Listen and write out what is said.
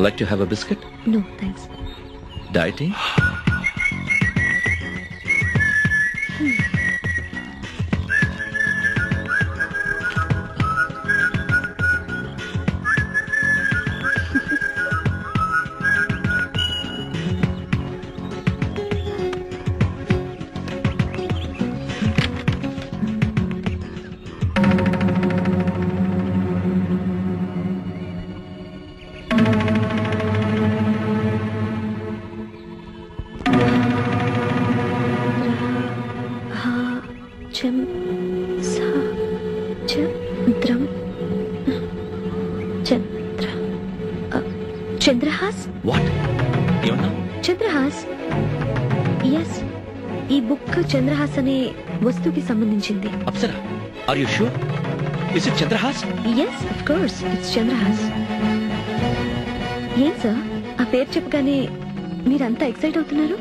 Like to have a biscuit? No, thanks. Dieting? Chandrahas? What? You know? Chandrahas? Yes. ఈ book Chandrahas అనే వస్తువుకి సంబంధించింది. Apsara, are you sure? Is it Chandrahas? Yes, of course. It's Chandrahas. ఏం sir, ఆ పేరు చెప్పగానే మీరంతా excite అవుతున్నారు?